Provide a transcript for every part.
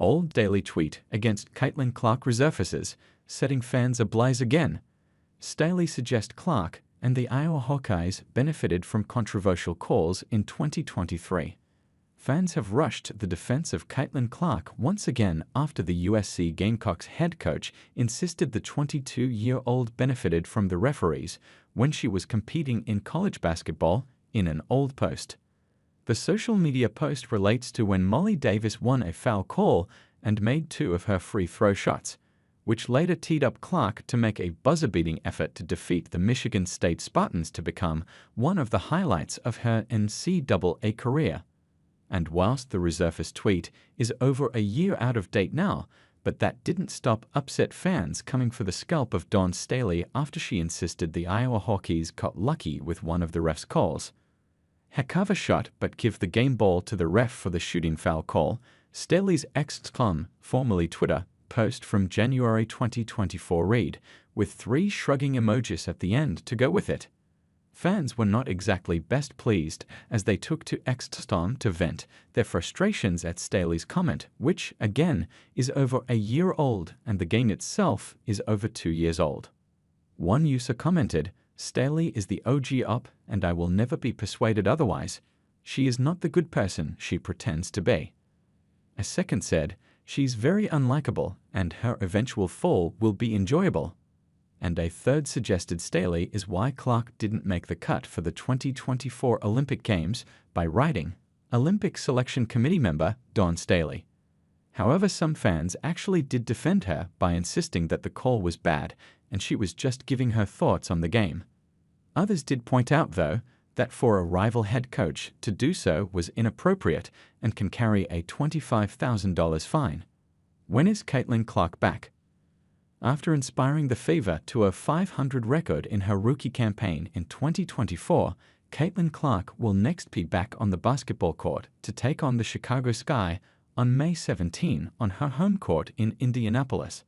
Old daily tweet against Caitlin Clark resurfaces, setting fans ablaze again. Staley suggests Clark and the Iowa Hawkeyes benefited from controversial calls in 2023. Fans have rushed the defense of Caitlin Clark once again after the USC Gamecocks head coach insisted the 22-year-old benefited from the referees when she was competing in college basketball in an old post. The social media post relates to when Molly Davis won a foul call and made 2 of her free throw shots, which later teed up Clark to make a buzzer-beating effort to defeat the Michigan State Spartans to become one of the highlights of her NCAA career. And whilst the Resurfaced tweet is over a year out of date now, but that didn't stop upset fans coming for the scalp of Dawn Staley after she insisted the Iowa Hawkeyes got lucky with one of the ref's calls. Heck of a shot, but give the game ball to the ref for the shooting foul call, Staley's ex-com, formerly Twitter, post from January 2024 read, with 3 shrugging emojis at the end to go with it. Fans were not exactly best pleased as they took to X.com to vent their frustrations at Staley's comment, which, again, is over a year old and the game itself is over 2 years old. One user commented, "Staley is the OG op and I will never be persuaded otherwise. She is not the good person she pretends to be." A second said, "She's very unlikable and her eventual fall will be enjoyable." And a third suggested Staley is why Clark didn't make the cut for the 2024 Olympic Games by writing, Olympic Selection Committee member Dawn Staley. However, some fans actually did defend her by insisting that the call was bad and she was just giving her thoughts on the game. Others did point out, though, that for a rival head coach to do so was inappropriate and can carry a $25,000 fine. When is Caitlin Clark back? After inspiring the Fever to a .500 record in her rookie campaign in 2024, Caitlin Clark will next be back on the basketball court to take on the Chicago Sky on May 17 on her home court in Indianapolis.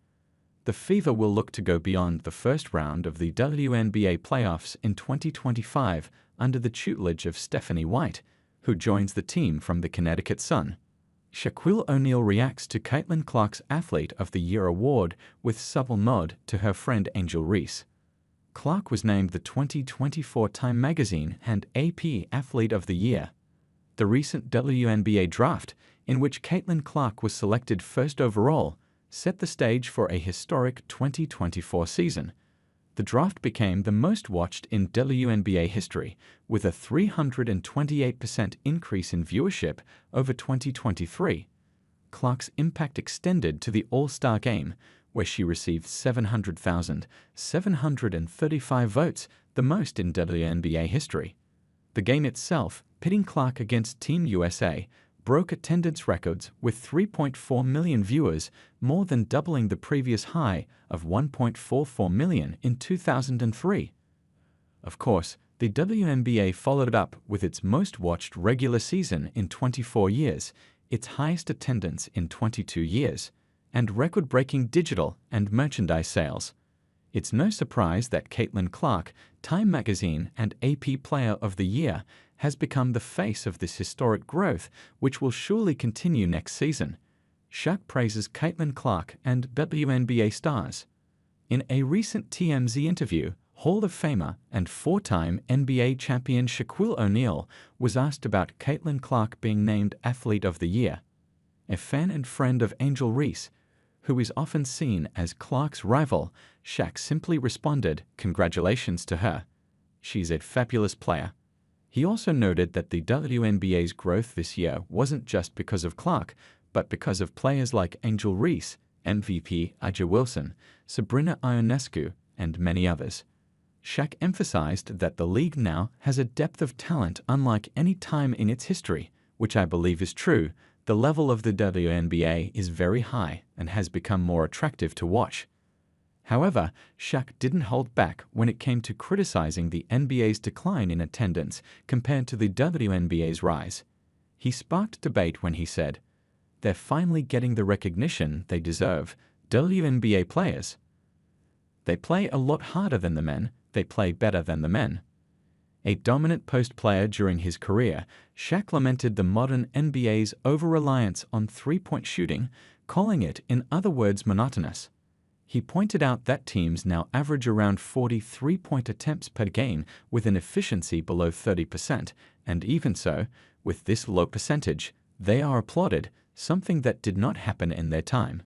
The Fever will look to go beyond the first round of the WNBA playoffs in 2025 under the tutelage of Stephanie White, who joins the team from the Connecticut Sun. Shaquille O'Neal reacts to Caitlin Clark's Athlete of the Year award with subtle nod to her friend Angel Reese. Clark was named the 2024 Time Magazine and AP Athlete of the Year. The recent WNBA draft, in which Caitlin Clark was selected first overall, set the stage for a historic 2024 season. The draft became the most watched in WNBA history, with a 328% increase in viewership over 2023. Clark's impact extended to the All-Star Game, where she received 700,735 votes, the most in WNBA history. The game itself, pitting Clark against Team USA, broke attendance records with 3.4 million viewers, more than doubling the previous high of 1.44 million in 2003. Of course, the WNBA followed up with its most-watched regular season in 24 years, its highest attendance in 22 years, and record-breaking digital and merchandise sales. It's no surprise that Caitlin Clark, Time Magazine and AP Player of the Year, has become the face of this historic growth, which will surely continue next season. Shaq praises Caitlin Clark and WNBA stars. In a recent TMZ interview, Hall of Famer and 4-time NBA champion Shaquille O'Neal was asked about Caitlin Clark being named Athlete of the Year. A fan and friend of Angel Reese, who is often seen as Clark's rival, Shaq simply responded, "Congratulations to her. She's a fabulous player." He also noted that the WNBA's growth this year wasn't just because of Clark, but because of players like Angel Reese, MVP A'ja Wilson, Sabrina Ionescu, and many others. Shaq emphasized that the league now has a depth of talent unlike any time in its history, which I believe is true. The level of the WNBA is very high and has become more attractive to watch. However, Shaq didn't hold back when it came to criticizing the NBA's decline in attendance compared to the WNBA's rise. He sparked debate when he said, "They're finally getting the recognition they deserve, WNBA players. They play a lot harder than the men, they play better than the men." A dominant post player during his career, Shaq lamented the modern NBA's over-reliance on three-point shooting, calling it, in other words, monotonous. He pointed out that teams now average around 40 three-point attempts per game with an efficiency below 30%, and even so, with this low percentage, they are applauded, something that did not happen in their time.